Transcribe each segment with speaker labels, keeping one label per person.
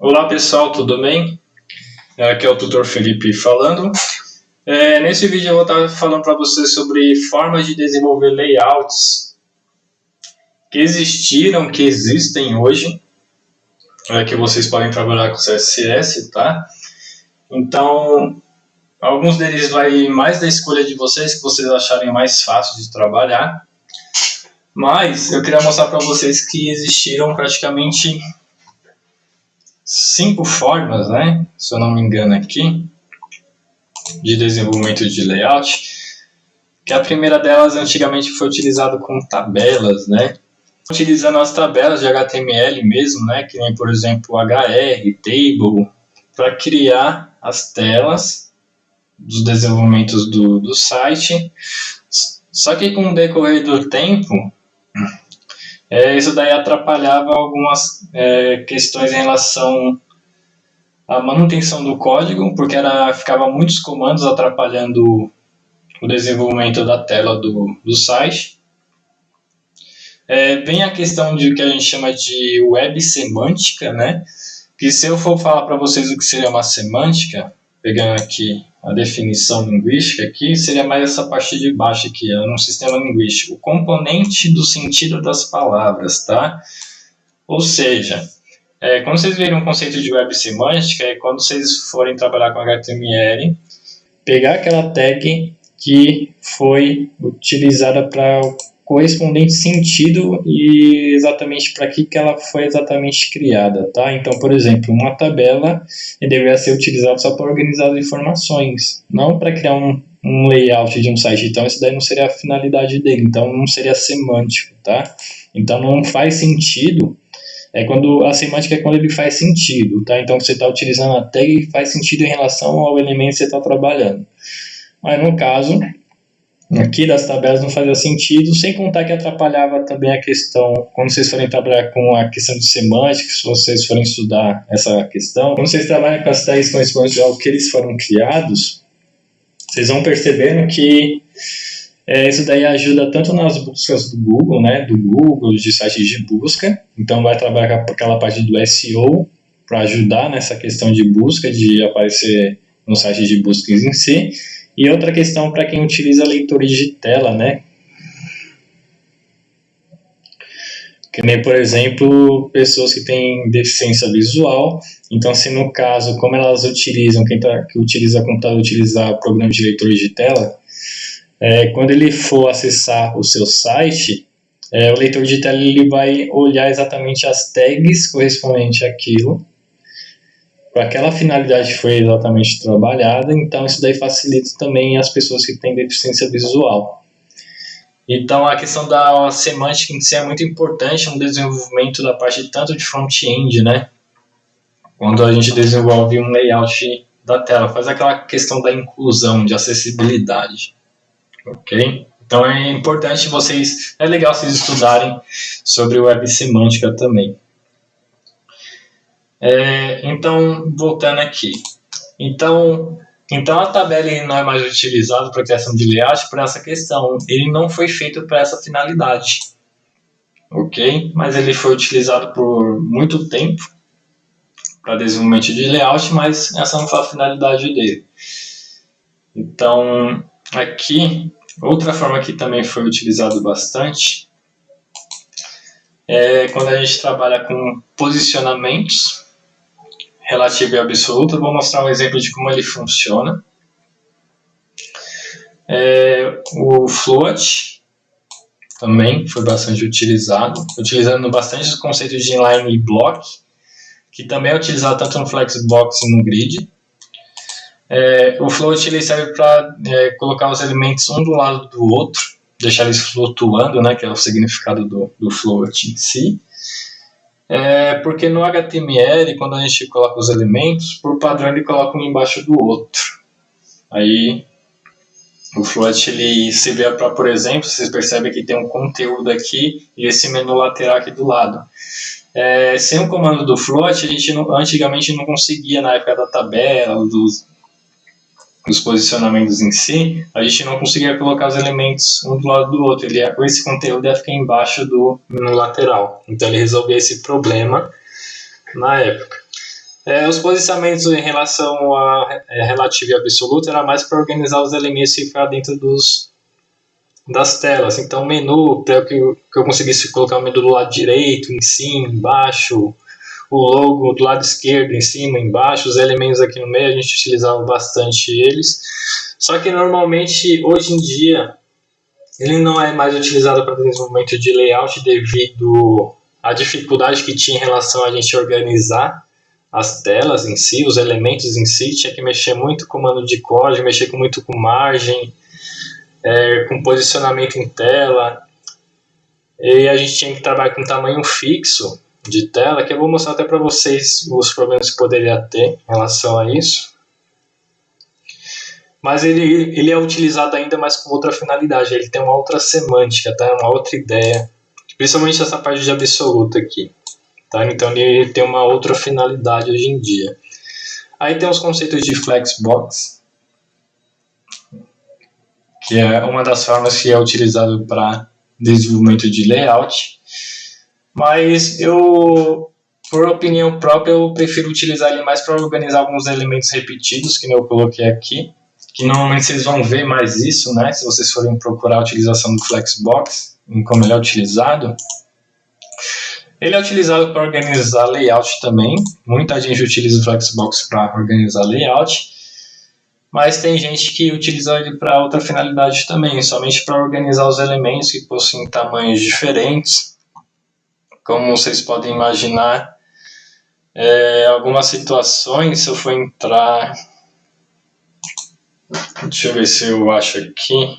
Speaker 1: Olá pessoal, tudo bem? Aqui é o tutor Felipe falando. Nesse vídeo eu vou estar falando para vocês sobre formas de desenvolver layouts que existiram, que existem hoje, que vocês podem trabalhar com CSS, tá? Então, alguns deles vai mais da escolha de vocês, que vocês acharem mais fácil de trabalhar. Mas eu queria mostrar para vocês que existiram praticamente 5 formas, né? Se eu não me engano aqui, de desenvolvimento de layout. Que a primeira delas antigamente foi utilizada com tabelas, né? Utilizando as tabelas de HTML mesmo, né? Que nem, por exemplo, HR, Table, para criar as telas dos desenvolvimentos do site. Só que com o decorrer do tempo, isso daí atrapalhava algumas questões em relação à manutenção do código, porque ficava muitos comandos atrapalhando o desenvolvimento da tela do site. Vem a questão de que a gente chama de web semântica, né? Que se eu for falar para vocês o que seria uma semântica, pegando aqui a definição linguística aqui, seria mais essa parte de baixo aqui, é um sistema linguístico, o componente do sentido das palavras, tá? Ou seja, quando vocês verem um conceito de web semântica, é quando vocês forem trabalhar com HTML, pegar aquela tag que foi utilizada para o correspondente sentido e exatamente para que ela foi exatamente criada, tá? Então, por exemplo, uma tabela deveria ser utilizada só para organizar as informações, não para criar um layout de um site. Então, isso daí não seria a finalidade dele, então não seria semântico, tá? Então, não faz sentido. Quando a semântica é quando ele faz sentido, tá? Então, você está utilizando a tag e faz sentido em relação ao elemento que você está trabalhando. Mas, no caso aqui das tabelas não fazia sentido, sem contar que atrapalhava também a questão, quando vocês forem trabalhar com a questão de semântica, se vocês forem estudar essa questão, quando vocês trabalham com as tags correspondentes ao que eles foram criados, vocês vão percebendo que isso daí ajuda tanto nas buscas do Google, né, de sites de busca, então vai trabalhar com aquela parte do SEO para ajudar nessa questão de busca, de aparecer nos sites de busca em si. E outra questão para quem utiliza leitores de tela, né? Que nem, por exemplo, pessoas que têm deficiência visual. Então, se no caso, como elas utilizam, que utiliza computador utilizar programa de leitor de tela, quando ele for acessar o seu site, o leitor de tela ele vai olhar exatamente as tags correspondentes àquilo, para aquela finalidade que foi exatamente trabalhada, então isso daí facilita também as pessoas que têm deficiência visual. Então a questão da semântica em si é muito importante no desenvolvimento da parte tanto de front-end, né? Quando a gente desenvolve um layout da tela, faz aquela questão da inclusão, de acessibilidade, ok? Então é importante é legal vocês estudarem sobre web semântica também. Então, voltando aqui. Então a tabela não é mais utilizada para criação de layout por essa questão. Ele não foi feito para essa finalidade. Ok? Mas ele foi utilizado por muito tempo para desenvolvimento de layout, mas essa não foi a finalidade dele. Então, aqui, outra forma que também foi utilizado bastante é quando a gente trabalha com posicionamentos relativo e absoluto. Eu vou mostrar um exemplo de como ele funciona. O float também foi bastante utilizado, utilizando bastante os conceitos de inline e block, que também é utilizado tanto no Flexbox e no grid. O float ele serve para colocar os elementos um do lado do outro, deixar eles flutuando, né, que é o significado do float em si. Porque no HTML, quando a gente coloca os elementos, por padrão ele coloca um embaixo do outro. Aí o float ele se vê para, por exemplo, vocês percebem que tem um conteúdo aqui e esse menu lateral aqui do lado. Sem o comando do float, a gente antigamente não conseguia, na época da tabela, dos posicionamentos em si, a gente não conseguia colocar os elementos um do lado do outro. Esse conteúdo ia ficar embaixo do menu lateral. Então ele resolveu esse problema na época. Os posicionamentos em relação a relativo e absoluto era mais para organizar os elementos que ficavam dentro das telas. Então, o menu, para que eu conseguisse colocar o menu do lado direito, em cima, embaixo, o logo do lado esquerdo, em cima, embaixo, os elementos aqui no meio, a gente utilizava bastante eles. Só que normalmente, hoje em dia, ele não é mais utilizado para desenvolvimento de layout devido à dificuldade que tinha em relação a gente organizar as telas em si, os elementos em si. Tinha que mexer muito com comando de código, mexer muito com margem, com posicionamento em tela, e a gente tinha que trabalhar com tamanho fixo de tela, que eu vou mostrar até para vocês os problemas que poderia ter em relação a isso. Mas ele é utilizado ainda mais com outra finalidade, ele tem uma outra semântica, tá? Uma outra ideia, principalmente essa parte de absoluto aqui, tá? Então ele tem uma outra finalidade hoje em dia. Aí tem os conceitos de flexbox, que é uma das formas que é utilizado para desenvolvimento de layout, mas eu, por opinião própria, eu prefiro utilizar ele mais para organizar alguns elementos repetidos, que eu coloquei aqui, que normalmente vocês vão ver mais isso, né, se vocês forem procurar a utilização do Flexbox, em como ele é utilizado. Ele é utilizado para organizar layout também, muita gente utiliza o Flexbox para organizar layout, mas tem gente que utiliza ele para outra finalidade também, somente para organizar os elementos que possuem tamanhos diferentes. Como vocês podem imaginar, algumas situações, se eu for entrar... Deixa eu ver se eu acho aqui.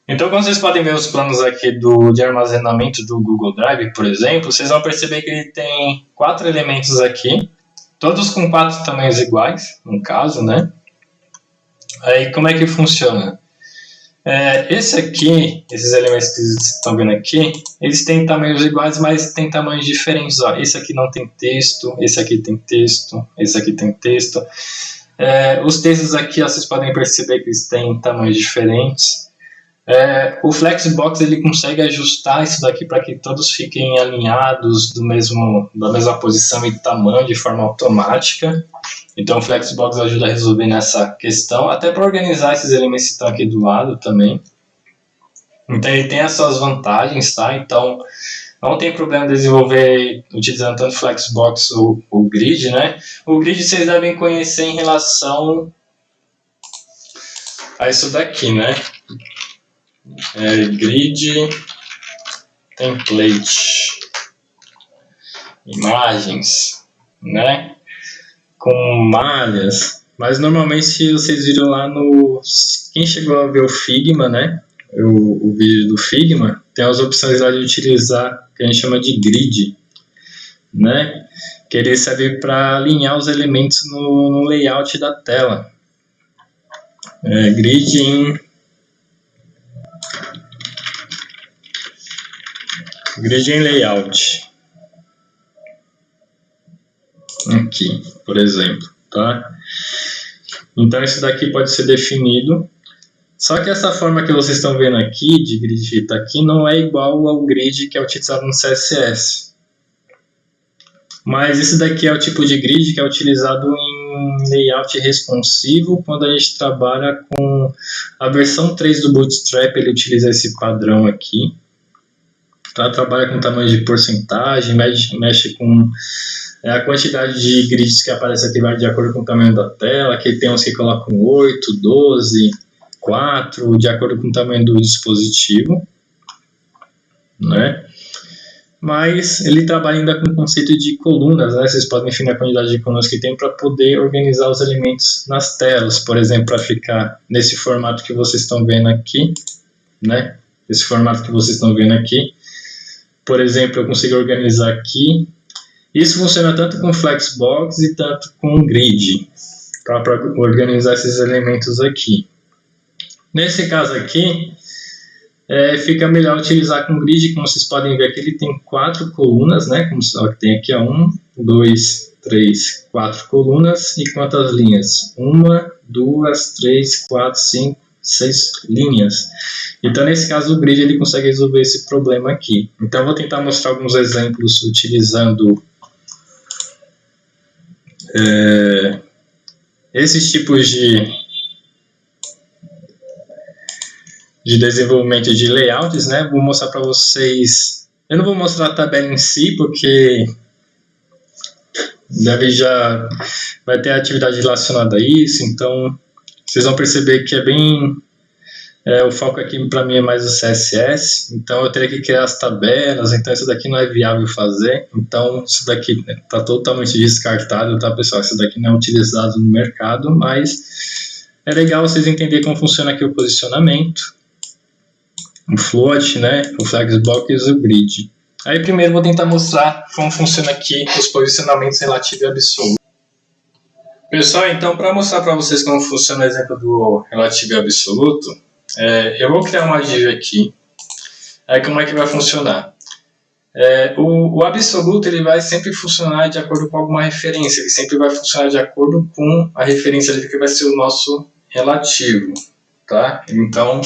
Speaker 1: Então, como vocês podem ver os planos aqui de armazenamento do Google Drive, por exemplo, vocês vão perceber que ele tem 4 elementos aqui, todos com 4 tamanhos iguais, no caso, né? Aí, como é que funciona? Esses elementos que vocês estão vendo aqui, eles têm tamanhos iguais, mas têm tamanhos diferentes. Ó. Esse aqui não tem texto, esse aqui tem texto, esse aqui tem texto. Os textos aqui, ó, vocês podem perceber que eles têm tamanhos diferentes. O Flexbox ele consegue ajustar isso daqui para que todos fiquem alinhados da mesma posição e tamanho de forma automática. Então o Flexbox ajuda a resolver nessa questão, até para organizar esses elementos que estão aqui do lado também. Então ele tem as suas vantagens, tá? Então não tem problema desenvolver utilizando tanto o Flexbox ou o Grid, né? O Grid vocês devem conhecer em relação a isso daqui, né? Grid template, imagens, né, com malhas, mas normalmente se vocês viram lá quem chegou a ver o Figma, né, o vídeo do Figma, tem as opções lá de utilizar, que a gente chama de grid, né, que ele serve para alinhar os elementos no layout da tela. Grid em layout, aqui, por exemplo, tá? Então esse daqui pode ser definido, só que essa forma que vocês estão vendo aqui, de grid feita aqui, não é igual ao grid que é utilizado no CSS. Mas esse daqui é o tipo de grid que é utilizado em layout responsivo, quando a gente trabalha com a versão 3 do Bootstrap, ele utiliza esse padrão aqui. Ela trabalha com tamanho de porcentagem, mexe com a quantidade de grids que aparece aqui, vai de acordo com o tamanho da tela. Aqui tem uns que colocam 8, 12, 4, de acordo com o tamanho do dispositivo, né? Mas ele trabalha ainda com o conceito de colunas, né? Vocês podem definir a quantidade de colunas que tem para poder organizar os elementos nas telas, por exemplo, para ficar nesse formato que vocês estão vendo aqui, né? Esse formato que vocês estão vendo aqui. Por exemplo, eu consigo organizar aqui. Isso funciona tanto com Flexbox e tanto com Grid, tá? Para organizar esses elementos aqui. Nesse caso aqui, fica melhor utilizar com Grid, como vocês podem ver aqui, ele tem 4 colunas, né? Como que tem aqui, 1, 2, 3, 4 colunas. E quantas linhas? 1, 2, 3, 4, 5, 6 linhas. Então, nesse caso, o grid ele consegue resolver esse problema aqui. Então, eu vou tentar mostrar alguns exemplos utilizando esses tipos de desenvolvimento de layouts, né? Vou mostrar para vocês. Eu não vou mostrar a tabela em si, porque já vai ter atividade relacionada a isso, então vocês vão perceber que é bem... o foco aqui para mim é mais o CSS, então eu teria que criar as tabelas, então isso daqui não é viável fazer, então isso daqui está totalmente descartado, tá, pessoal? Isso daqui não é utilizado no mercado, mas é legal vocês entenderem como funciona aqui o posicionamento, o float, né, o flexbox e o grid. Aí primeiro vou tentar mostrar como funciona aqui os posicionamentos relativo e absoluto. Pessoal, então para mostrar para vocês como funciona o exemplo do relativo e absoluto, eu vou criar uma div aqui. Aí como é que vai funcionar? O absoluto ele vai sempre funcionar de acordo com alguma referência, ele sempre vai funcionar de acordo com a referência dele que vai ser o nosso relativo, tá? Então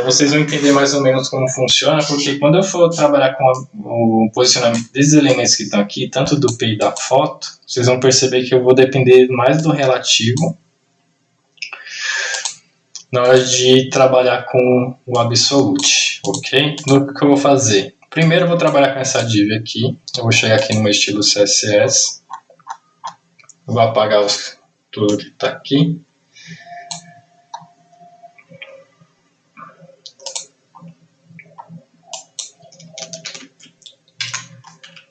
Speaker 1: vocês vão entender mais ou menos como funciona, porque quando eu for trabalhar com o posicionamento desses elementos que estão aqui, tanto do P e da foto, vocês vão perceber que eu vou depender mais do relativo na hora de trabalhar com o absolute, ok? No que eu vou fazer? Primeiro eu vou trabalhar com essa div aqui, eu vou chegar aqui no meu estilo CSS, vou apagar tudo que está aqui.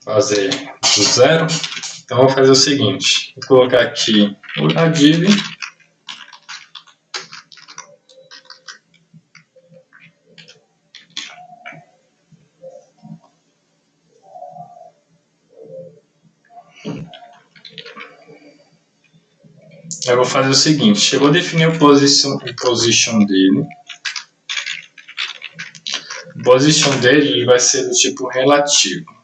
Speaker 1: Fazer do zero. Então eu vou fazer o seguinte, vou colocar aqui a div, eu vou fazer o seguinte, eu vou definir o position dele. O position dele vai ser do tipo relativo.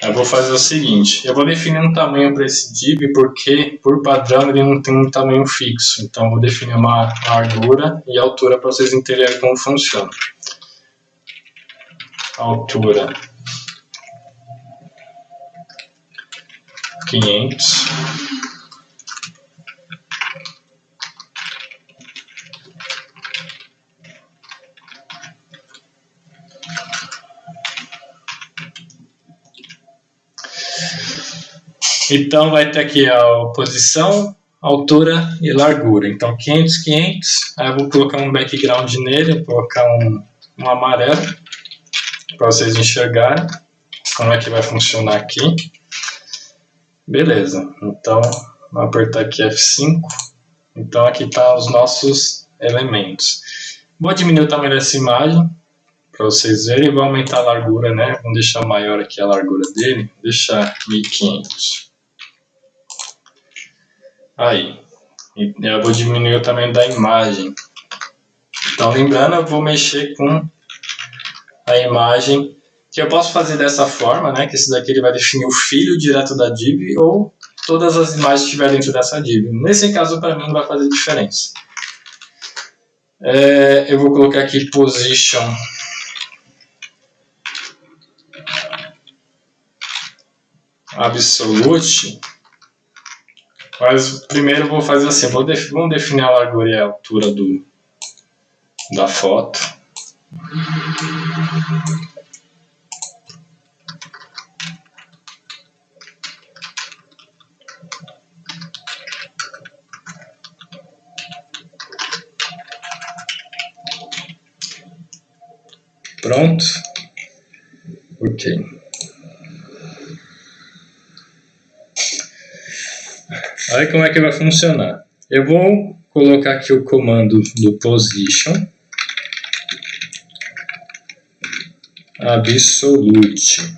Speaker 1: Eu vou fazer o seguinte, eu vou definir um tamanho para esse div, porque por padrão ele não tem um tamanho fixo. Então eu vou definir uma largura e altura para vocês entenderem como funciona. Altura 500. Então vai ter aqui a posição, altura e largura. Então 500, 500. Aí eu vou colocar um background nele, vou colocar um amarelo para vocês enxergarem como é que vai funcionar aqui. Beleza, então vou apertar aqui F5. Então aqui estão os nossos elementos. Vou diminuir o tamanho dessa imagem para vocês verem. Vou aumentar a largura, né? Vamos deixar maior aqui a largura dele. Vou deixar 1500. Aí, eu vou diminuir o tamanho da imagem. Então, lembrando, eu vou mexer com a imagem, que eu posso fazer dessa forma, né? Que esse daqui ele vai definir o filho direto da div, ou todas as imagens que estiver dentro dessa div. Nesse caso, para mim, não vai fazer diferença. Eu vou colocar aqui position absolute. Mas primeiro eu vou fazer assim, vamos definir a largura e a altura da foto. Pronto. Ok. Aí como é que vai funcionar? Eu vou colocar aqui o comando do position absolute,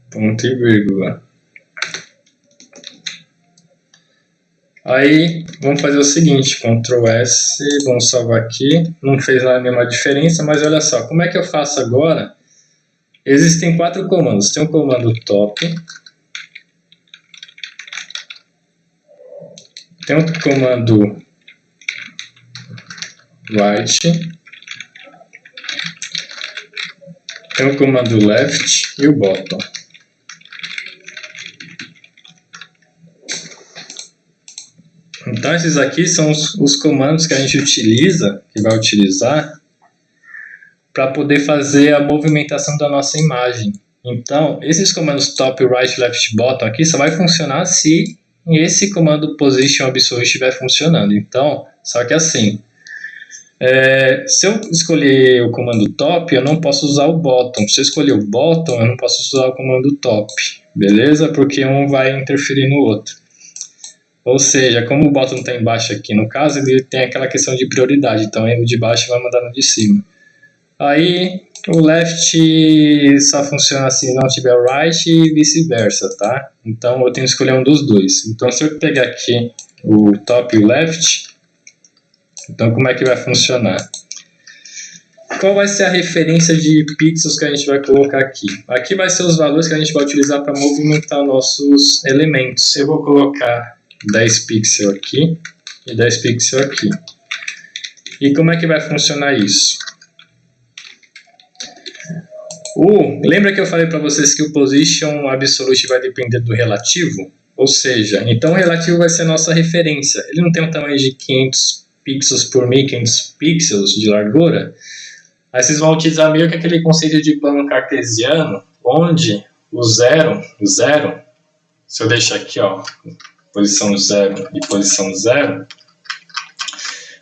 Speaker 1: ponto e vírgula. Aí vamos fazer o seguinte, Ctrl S, vamos salvar aqui, não fez nenhuma diferença, mas olha só, como é que eu faço agora? Existem 4 comandos, tem o comando top, tem o comando right, tem o comando left e o bottom. Então esses aqui são os comandos que a gente utiliza, que vai utilizar, para poder fazer a movimentação da nossa imagem. Então, esses comandos top, right, left, bottom aqui só vai funcionar se esse comando position absolute estiver funcionando. Então, só que assim, se eu escolher o comando top, eu não posso usar o bottom. Se eu escolher o bottom, eu não posso usar o comando top. Beleza? Porque um vai interferir no outro. Ou seja, como o bottom está embaixo aqui, no caso, ele tem aquela questão de prioridade. Então, o de baixo vai mandar no de cima. Aí, o left só funciona se não tiver o right e vice-versa, tá? Então, eu tenho que escolher um dos dois. Então, se eu pegar aqui o top e o left, então como é que vai funcionar? Qual vai ser a referência de pixels que a gente vai colocar aqui? Aqui vai ser os valores que a gente vai utilizar para movimentar nossos elementos. Eu vou colocar 10 pixels aqui e 10 pixels aqui. E como é que vai funcionar isso? Lembra que eu falei para vocês que o position absolute vai depender do relativo? Ou seja, então o relativo vai ser a nossa referência. Ele não tem um tamanho de 500 pixels por 1500 pixels de largura. Aí vocês vão utilizar meio que aquele conceito de plano cartesiano, onde o zero, se eu deixar aqui, ó, posição 0 e posição 0,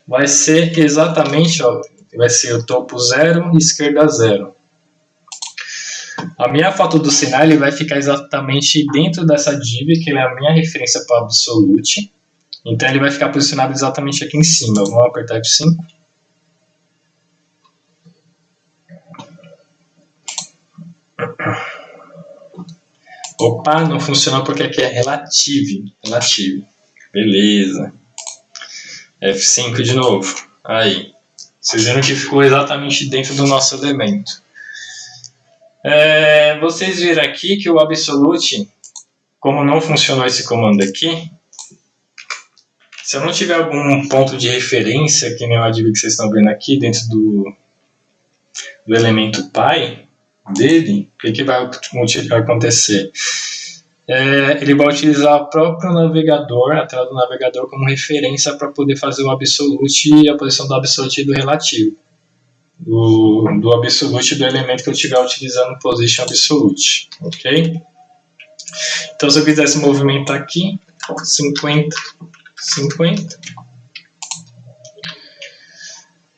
Speaker 1: vai ser exatamente, ó, vai ser o topo 0 e esquerda 0. A minha foto do sinal ele vai ficar exatamente dentro dessa div, que é a minha referência para o absolute. Então ele vai ficar posicionado exatamente aqui em cima. Vamos apertar F5. Opa, não funcionou porque aqui é relativo. Beleza. F5 de novo. Aí. Vocês viram que ficou exatamente dentro do nosso elemento. Vocês viram aqui que o absolute, como não funcionou esse comando aqui, se eu não tiver algum ponto de referência, que nem o div que vocês estão vendo aqui, dentro do elemento pi dele, o que vai acontecer? Ele vai utilizar o próprio navegador, a tela do navegador, como referência para poder fazer o absolute e a posição do absolute e do relativo. Do absolute do elemento que eu estiver utilizando position absolute, ok? Então se eu quisesse movimentar aqui 50,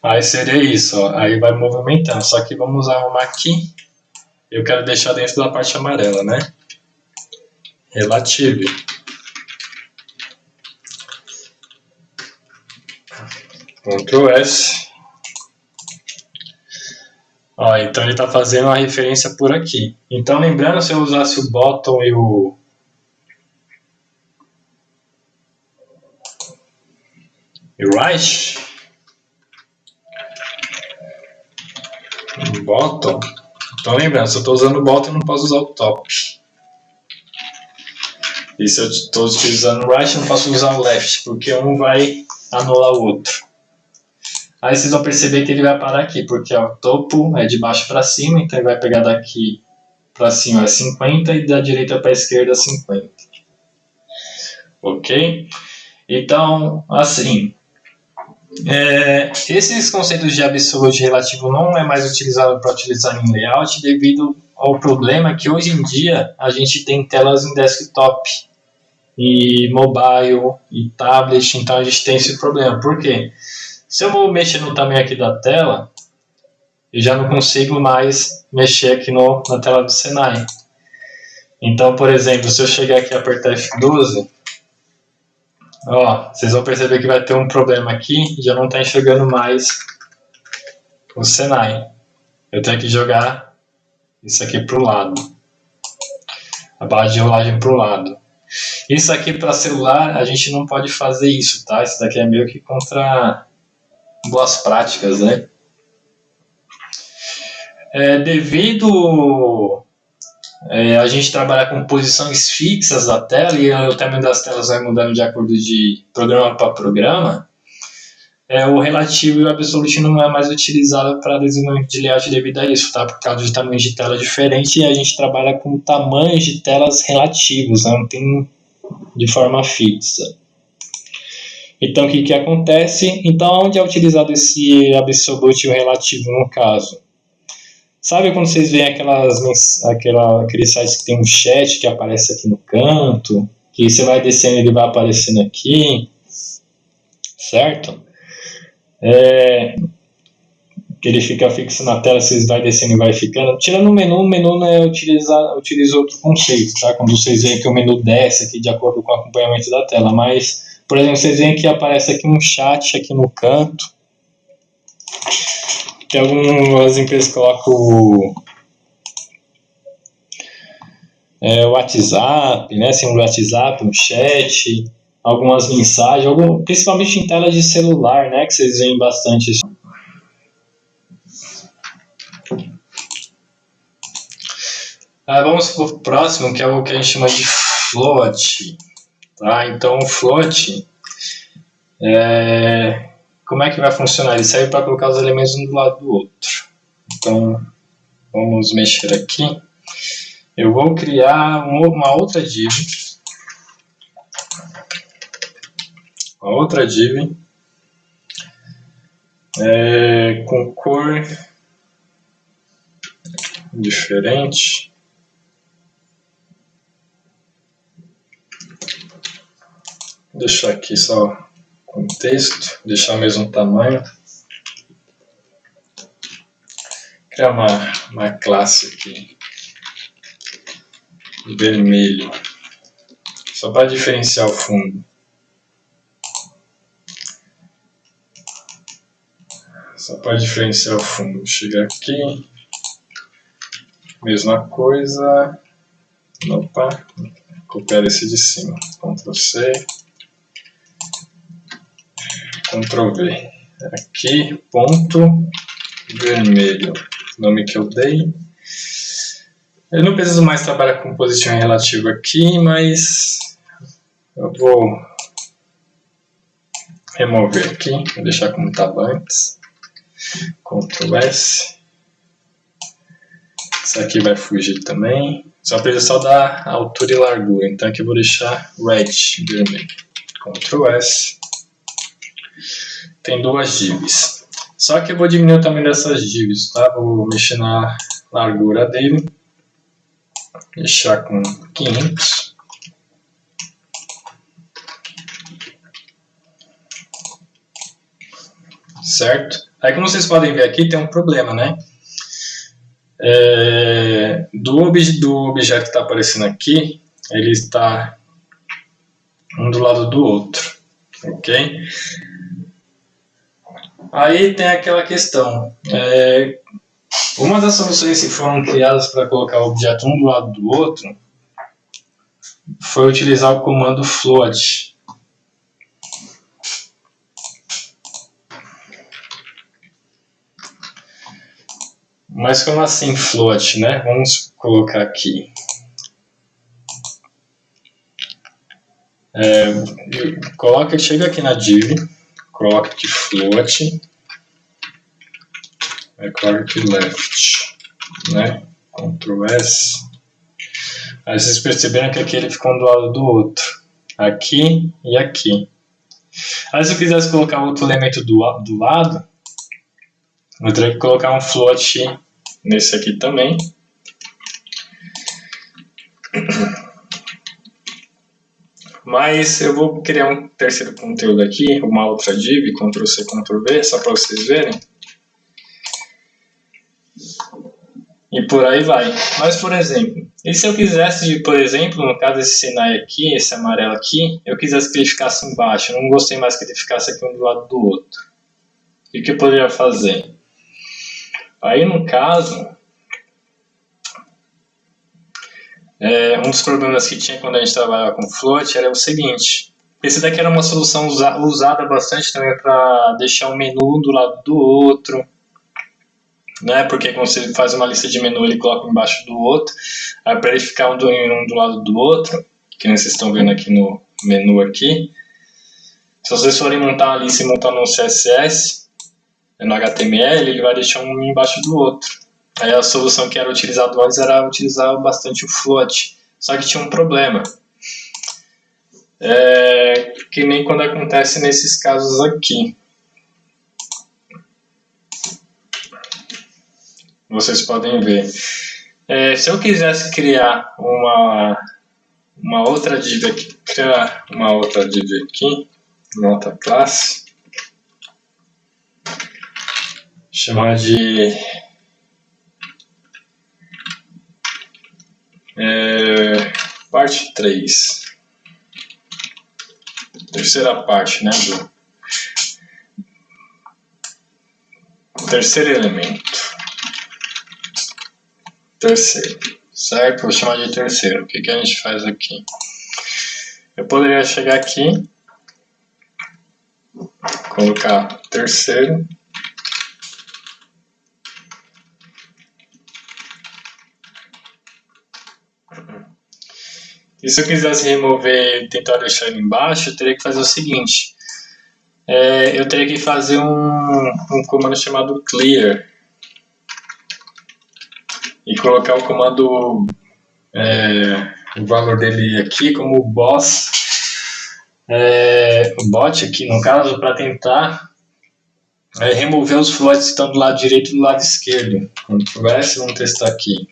Speaker 1: aí seria isso, ó. Aí vai movimentando, só que vamos arrumar aqui, eu quero deixar dentro da parte amarela, né? Relativo. Ctrl S. Ó, então ele está fazendo uma referência por aqui. Então lembrando, se eu usasse o bottom e o right, bottom, então lembrando, se eu estou usando o bottom, eu não posso usar o top. E se eu estou utilizando o right, eu não posso usar o left, porque um vai anular o outro. Aí vocês vão perceber que ele vai parar aqui, porque ó, o topo é de baixo para cima, então ele vai pegar daqui para cima 50 e da direita para a esquerda 50. Ok? Então, assim, esses conceitos de absolute relativo não é mais utilizado para utilizar em layout devido ao problema que hoje em dia a gente tem telas em desktop e mobile e tablet, então a gente tem esse problema. Por quê? Se eu vou mexer no tamanho aqui da tela, eu já não consigo mais mexer aqui na tela do Senai. Então, por exemplo, se eu chegar aqui e apertar F12, ó, vocês vão perceber que vai ter um problema aqui, já não está enxergando mais o Senai. Eu tenho que jogar isso aqui para o lado, a barra de rolagem para o lado. Isso aqui para celular, a gente não pode fazer isso, tá? Isso daqui é meio que contra boas práticas, né? Devido a gente trabalha com posições fixas da tela e o tamanho das telas vai mudando de acordo de programa para programa, o relativo e o absolute não é mais utilizado para desenvolvimento de layout devido a isso, tá? Por causa de tamanhos de tela diferentes, e a gente trabalha com tamanhos de telas relativos, né? Não tem de forma fixa. Então, o que acontece? Então, onde é utilizado esse absolute e o relativo no caso? Sabe quando vocês veem aqueles sites que tem um chat que aparece aqui no canto, que você vai descendo e ele vai aparecendo aqui, certo? Que ele fica fixo na tela, vocês vai descendo e vai ficando. Tirando o menu né, utiliza outro conceito, tá? Quando vocês veem que o menu desce aqui de acordo com o acompanhamento da tela, mas, por exemplo, vocês veem que aparece aqui um chat aqui no canto, que algumas empresas colocam o WhatsApp, né? Assim, um WhatsApp, um chat, algumas mensagens, principalmente em tela de celular, né? Que vocês veem bastante isso. Vamos para o próximo, que é o que a gente chama de float. Tá? Então, o float, como é que vai funcionar? Ele serve para colocar os elementos um do lado do outro. Então, vamos mexer aqui. Eu vou criar uma outra div. Com cor diferente. Vou deixar aqui só com texto, deixar o mesmo tamanho. Criar uma classe aqui, vermelho, só para diferenciar o fundo. Chega aqui, mesma coisa. Opa, copiar esse de cima. Ctrl C, Ctrl V. Aqui, ponto vermelho. Nome que eu dei. Eu não preciso mais trabalhar com positivo e relativo aqui, mas eu vou remover aqui, vou deixar como estava antes. Ctrl S. Isso aqui vai fugir também. Só precisa só dar altura e largura. Então aqui eu vou deixar red, vermelho. Ctrl S. Tem duas divs. Só que eu vou diminuir o tamanho dessas divs, tá? Vou mexer na largura dele. Deixar com 500. Certo? Aí, como vocês podem ver aqui, tem um problema, né? Do objeto que está aparecendo aqui, ele está um do lado do outro, ok? Aí tem aquela questão, uma das soluções que foram criadas para colocar o objeto um do lado do outro foi utilizar o comando float. Mas como assim float, né? Vamos colocar aqui. Chega aqui na div, coloca aqui float, coloca aqui left, né? Ctrl S. Aí vocês perceberam que aqui ele ficou um do lado do outro, aqui e aqui. Aí se eu quisesse colocar outro elemento do lado, eu teria que colocar um float nesse aqui também. Mas eu vou criar um terceiro conteúdo aqui, uma outra div, Ctrl C, Ctrl V, só para vocês verem. E por aí vai. Mas, por exemplo, e se eu quisesse, por exemplo, no caso desse cenário aqui, esse amarelo aqui, eu quisesse que ele ficasse embaixo, eu não gostei mais que ele ficasse aqui um do lado do outro. O que eu poderia fazer? Aí, no caso, um dos problemas que tinha quando a gente trabalhava com float era o seguinte. Esse daqui era uma solução usada bastante também para deixar o menu do lado do outro. né? Porque quando você faz uma lista de menu, ele coloca embaixo do outro. Aí para ele ficar um do lado do outro, que nem vocês estão vendo aqui no menu aqui. Se vocês forem montar uma lista e montar no CSS, no HTML, ele vai deixar um embaixo do outro. Aí a solução que era utilizada antes era utilizar bastante o float. Só que tinha um problema. Que nem quando acontece nesses casos aqui. Vocês podem ver. Se eu quisesse criar uma outra div aqui, uma outra classe, chamar de parte 3. Terceira parte, né, do terceiro elemento. Terceiro, certo? Vou chamar de terceiro. O que a gente faz aqui? Eu poderia chegar aqui, colocar terceiro, e se eu quisesse remover e tentar deixar ele embaixo, eu teria que fazer o seguinte. Eu teria que fazer um comando chamado clear e colocar o comando, o valor dele aqui como boss, o bot aqui no caso, para tentar remover os floats que estão do lado direito e do lado esquerdo. Quando conversa, vamos testar aqui.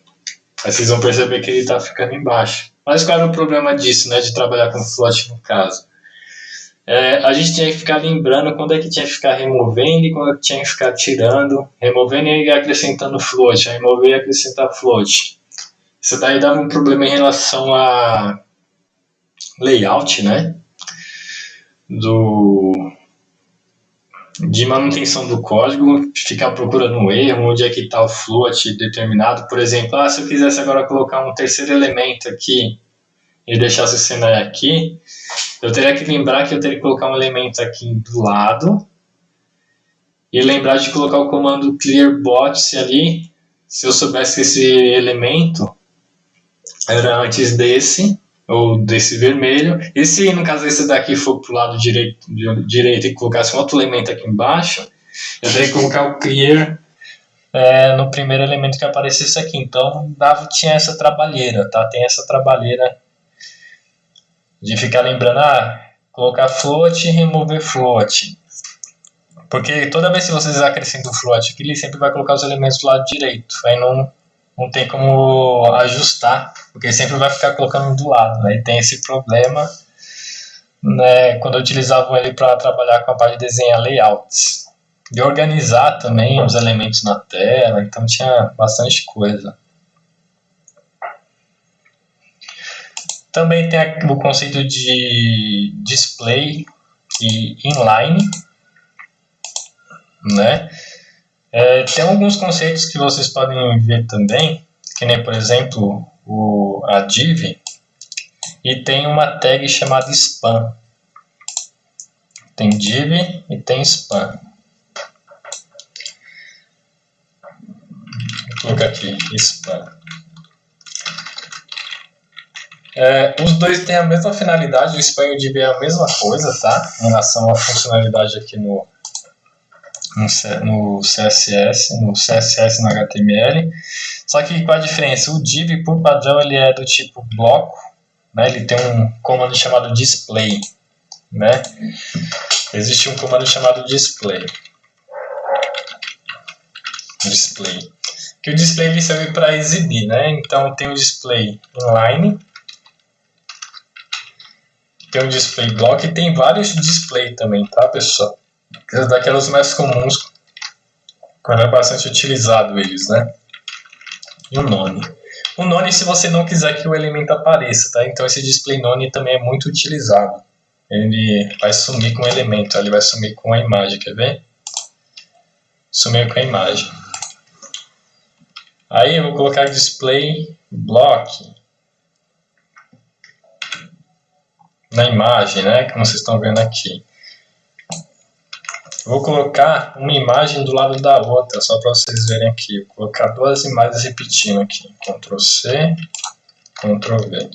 Speaker 1: Aí vocês vão perceber que ele está ficando embaixo. Mas qual era o problema disso, né, de trabalhar com float no caso? A gente tinha que ficar lembrando quando é que tinha que ficar removendo e quando é que tinha que ficar tirando, removendo e acrescentando float, remover e acrescentar float. Isso daí dava um problema em relação a layout, né, de manutenção do código, ficar procurando um erro, onde é que está o float determinado. Por exemplo, se eu quisesse agora colocar um terceiro elemento aqui e deixasse o cenário aqui, eu teria que lembrar que eu teria que colocar um elemento aqui do lado e lembrar de colocar o comando clearbot ali, se eu soubesse que esse elemento era antes desse, ou desse vermelho, e se no caso esse daqui for para o lado direito e colocasse um outro elemento aqui embaixo, eu teria que colocar o clear no primeiro elemento que aparecesse aqui. Então tinha essa trabalheira, tá? Tem essa trabalheira de ficar lembrando, colocar float e remover float. Porque toda vez que vocês acrescentam o float aqui, ele sempre vai colocar os elementos do lado direito. Aí não tem como ajustar, porque sempre vai ficar colocando do lado. Aí tem esse problema, né, quando eu utilizava ele para trabalhar com a parte de desenhar layouts. E organizar também os elementos na tela, então tinha bastante coisa. Também tem o conceito de display e inline, né? Tem alguns conceitos que vocês podem ver também, que nem, por exemplo, a div, e tem uma tag chamada span. Tem div e tem span. Vou colocar aqui, span. Os dois têm a mesma finalidade, o span e o div é a mesma coisa, tá? Em relação à funcionalidade aqui no CSS, no HTML. Só que qual a diferença? O div, por padrão, ele é do tipo bloco, né? Ele tem um comando chamado display, né? Existe um comando chamado display. Que o display ele serve para exibir, né? Então tem o display inline, tem o display block e tem vários display também, tá, pessoal? Daquelas mais comuns, quando é bastante utilizado eles, né? E o none. O none, se você não quiser que o elemento apareça, tá? Então esse display none também é muito utilizado. Ele vai sumir com o elemento, ele vai sumir com a imagem, quer ver? Sumir com a imagem. Aí eu vou colocar display block na imagem, né? Como vocês estão vendo aqui. Vou colocar uma imagem do lado da outra, só para vocês verem aqui. Vou colocar duas imagens repetindo aqui. Ctrl C, Ctrl V.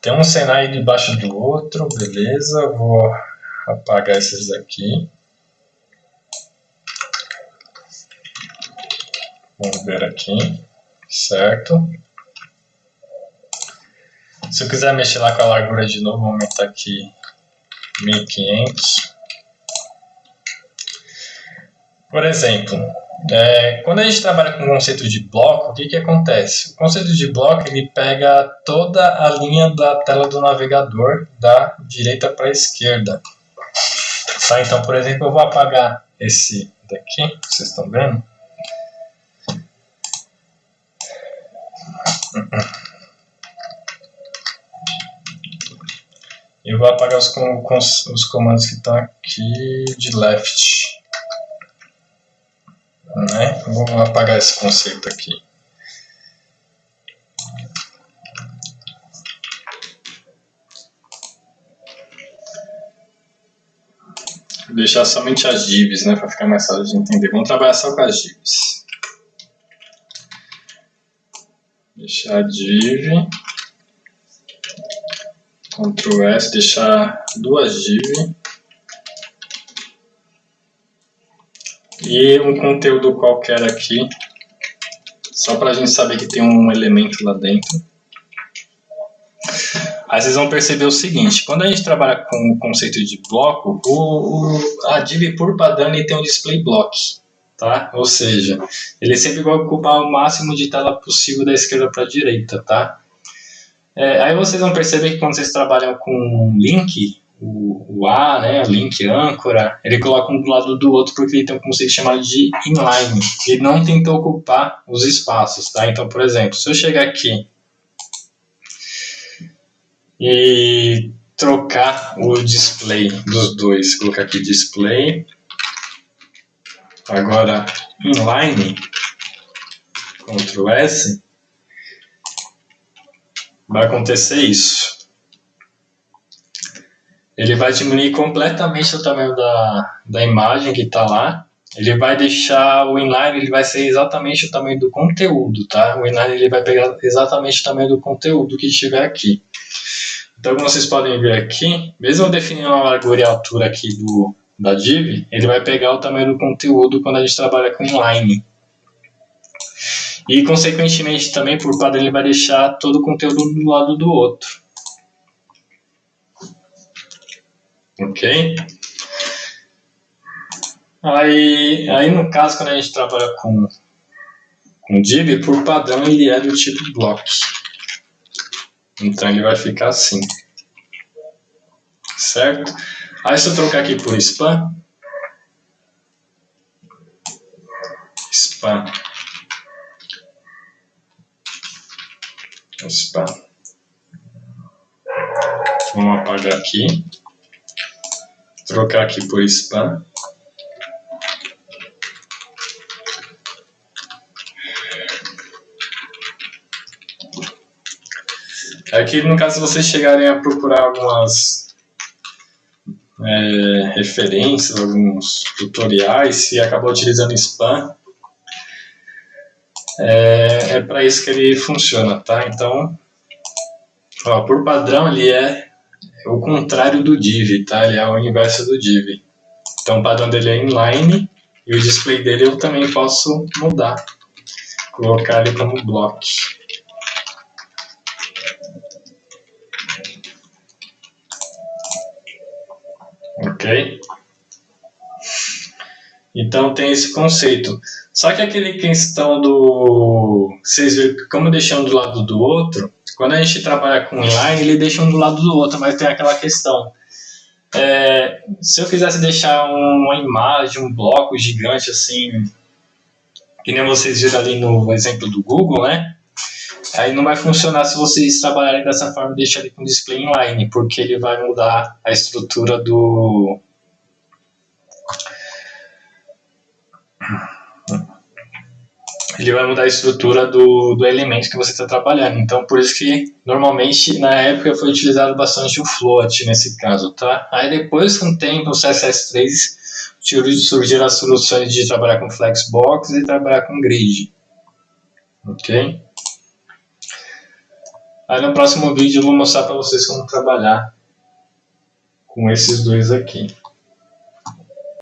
Speaker 1: Tem um cenário debaixo do outro, beleza. Vou apagar esses daqui. Vamos ver aqui, certo? Se eu quiser mexer lá com a largura de novo, vou aumentar aqui 1500. Por exemplo, quando a gente trabalha com o conceito de bloco, o que acontece? O conceito de bloco ele pega toda a linha da tela do navegador da direita para a esquerda. Tá? Então, por exemplo, eu vou apagar esse daqui, vocês estão vendo? Eu vou apagar os comandos que estão aqui de left. Né? Vamos apagar esse conceito aqui. Vou deixar somente as divs, né, para ficar mais fácil de entender. Vamos trabalhar só com as divs. Deixar a div. Ctrl S, deixar duas divs. E um conteúdo qualquer aqui, só para a gente saber que tem um elemento lá dentro. Aí vocês vão perceber o seguinte, quando a gente trabalha com o conceito de bloco, a div por padrão ele tem um display block, tá? Ou seja, ele sempre vai ocupar o máximo de tela possível da esquerda para a direita, tá? Aí vocês vão perceber que quando vocês trabalham com link, o A, né, o link âncora, ele coloca um do lado do outro porque ele tem um conceito chamado de inline. Ele não tenta ocupar os espaços, tá? Então, por exemplo, se eu chegar aqui e trocar o display dos dois, colocar aqui display, agora inline, Ctrl S, vai acontecer isso. Ele vai diminuir completamente o tamanho da imagem que está lá. Ele vai deixar o inline, ele vai ser exatamente o tamanho do conteúdo, tá? O inline ele vai pegar exatamente o tamanho do conteúdo que estiver aqui. Então, como vocês podem ver aqui, mesmo eu definindo a largura e a altura aqui da div, ele vai pegar o tamanho do conteúdo quando a gente trabalha com inline. E, consequentemente, também, por padrão, ele vai deixar todo o conteúdo do lado do outro. Ok? Aí, no caso, quando a gente trabalha com div, por padrão, ele é do tipo block. Então, ele vai ficar assim. Certo? Aí, se eu trocar aqui por span, vamos apagar aqui, trocar aqui por span, aqui no caso se vocês chegarem a procurar algumas referências, alguns tutoriais, se acabou utilizando span, é para isso que ele funciona, tá? Então, ó, por padrão ele é o contrário do div, tá? Ele é o inverso do div. Então o padrão dele é inline e o display dele eu também posso mudar, colocar ele como block. Ok? Então tem esse conceito. Só que aquele questão vocês viram que como deixam um do lado do outro, quando a gente trabalha com inline, ele deixa um do lado do outro, mas tem aquela questão. Se eu quisesse deixar uma imagem, um bloco gigante assim, que nem vocês viram ali no exemplo do Google, né? Aí não vai funcionar se vocês trabalharem dessa forma e deixar ele com display inline, porque ele vai mudar a estrutura ele vai mudar a estrutura do elemento que você está trabalhando. Então, por isso que, normalmente, na época foi utilizado bastante o float nesse caso, tá? Aí depois, com o tempo, o CSS3 surgiram as soluções de trabalhar com Flexbox e trabalhar com Grid. Ok? Aí no próximo vídeo eu vou mostrar para vocês como trabalhar com esses dois aqui.